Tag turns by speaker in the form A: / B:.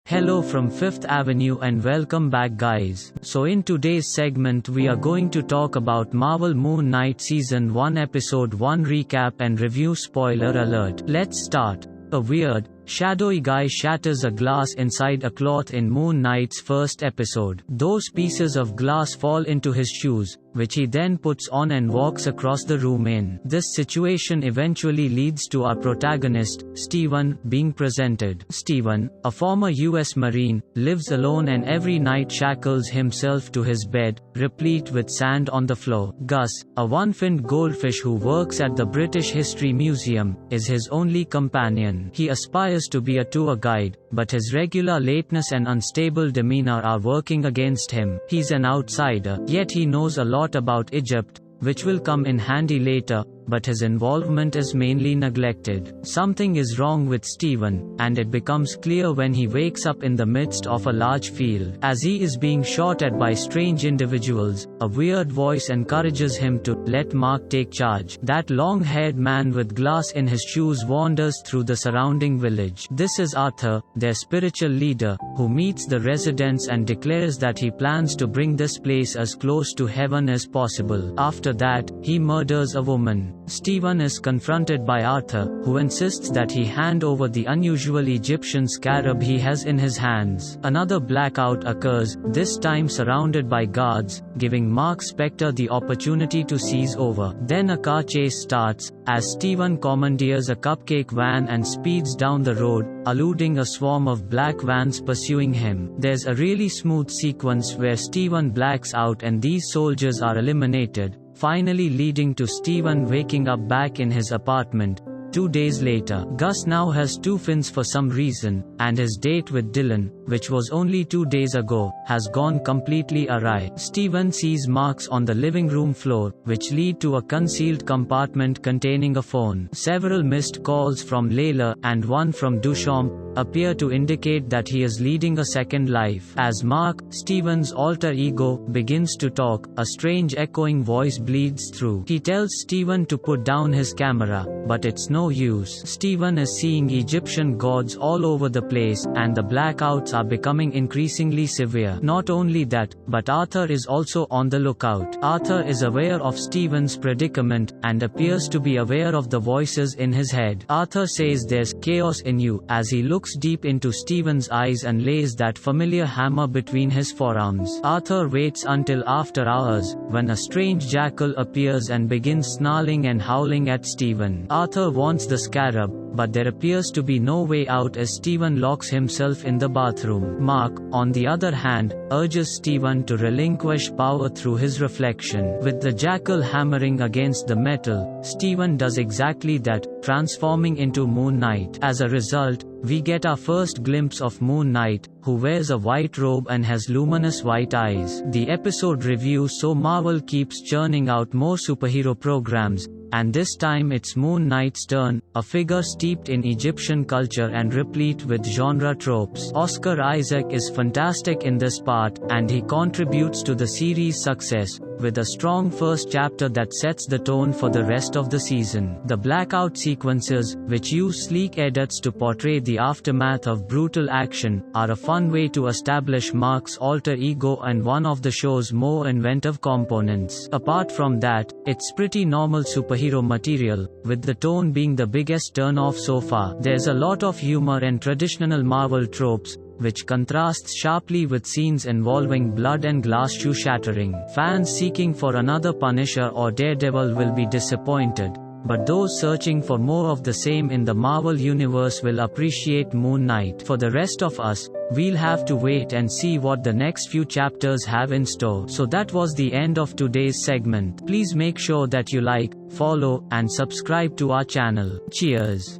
A: Hello from Fifth Avenue and welcome back guys. So in today's segment we are going to talk about Marvel Moon Knight Season 1 Episode 1 recap and review. Spoiler alert. Let's start. A weird, shadowy guy shatters a glass inside a cloth in Moon Knight's first episode. Those pieces of glass fall into his shoes, which he then puts on and walks across the room in. This situation eventually leads to our protagonist, Steven, being presented. Steven, a former US Marine, lives alone and every night shackles himself to his bed, replete with sand on the floor. Gus, a one-finned goldfish who works at the British History Museum, is his only companion. He aspires to be a tour guide, but his regular lateness and unstable demeanor are working against him. He's an outsider, yet he knows a lot about Egypt, which will come in handy later, but his involvement is mainly neglected. Something is wrong with Steven, and it becomes clear when he wakes up in the midst of a large field. As he is being shot at by strange individuals, a weird voice encourages him to let Mark take charge. That long-haired man with glass in his shoes wanders through the surrounding village. This is Arthur, their spiritual leader, who meets the residents and declares that he plans to bring this place as close to heaven as possible. After that, he murders a woman. Steven is confronted by Arthur, who insists that he hand over the unusual Egyptian scarab he has in his hands. Another blackout occurs, this time surrounded by guards, giving Mark Spector the opportunity to seize over. Then a car chase starts, as Steven commandeers a cupcake van and speeds down the road, eluding a swarm of black vans pursuing him. There's a really smooth sequence where Steven blacks out and these soldiers are eliminated, finally leading to Steven waking up back in his apartment. 2 days later, Gus now has two fins for some reason, and his date with Dylan, which was only 2 days ago, has gone completely awry. Steven sees marks on the living room floor, which lead to a concealed compartment containing a phone. Several missed calls from Layla, and one from Duchamp, appear to indicate that he is leading a second life. As Mark, Steven's alter ego, begins to talk, a strange echoing voice bleeds through. He tells Steven to put down his camera, but it's no use. Steven is seeing Egyptian gods all over the place, and the blackouts are becoming increasingly severe. Not only that, but Arthur is also on the lookout. Arthur is aware of Steven's predicament, and appears to be aware of the voices in his head. Arthur says there's chaos in you, as he looks deep into Steven's eyes and lays that familiar hammer between his forearms. Arthur waits until after hours, when a strange jackal appears and begins snarling and howling at Steven. Arthur wants the scarab, but there appears to be no way out as Steven locks himself in the bathroom. Mark, on the other hand, urges Steven to relinquish power through his reflection. With the jackal hammering against the metal, Steven does exactly that, transforming into Moon Knight. As a result, we get our first glimpse of Moon Knight, who wears a white robe and has luminous white eyes. The episode review. So Marvel keeps churning out more superhero programs, and this time it's Moon Knight's turn, a figure steeped in Egyptian culture and replete with genre tropes. Oscar Isaac is fantastic in this part, and he contributes to the series' success, with a strong first chapter that sets the tone for the rest of the season. The blackout sequences, which use sleek edits to portray the aftermath of brutal action, are a fun way to establish Mark's alter ego and one of the show's more inventive components. Apart from that, it's pretty normal superhero material, with the tone being the biggest turn-off so far. There's a lot of humor and traditional Marvel tropes, which contrasts sharply with scenes involving blood and glass shoe shattering. Fans seeking for another Punisher or Daredevil will be disappointed, but those searching for more of the same in the Marvel Universe will appreciate Moon Knight. For the rest of us, we'll have to wait and see what the next few chapters have in store. So that was the end of today's segment. Please make sure that you like, follow, and subscribe to our channel. Cheers!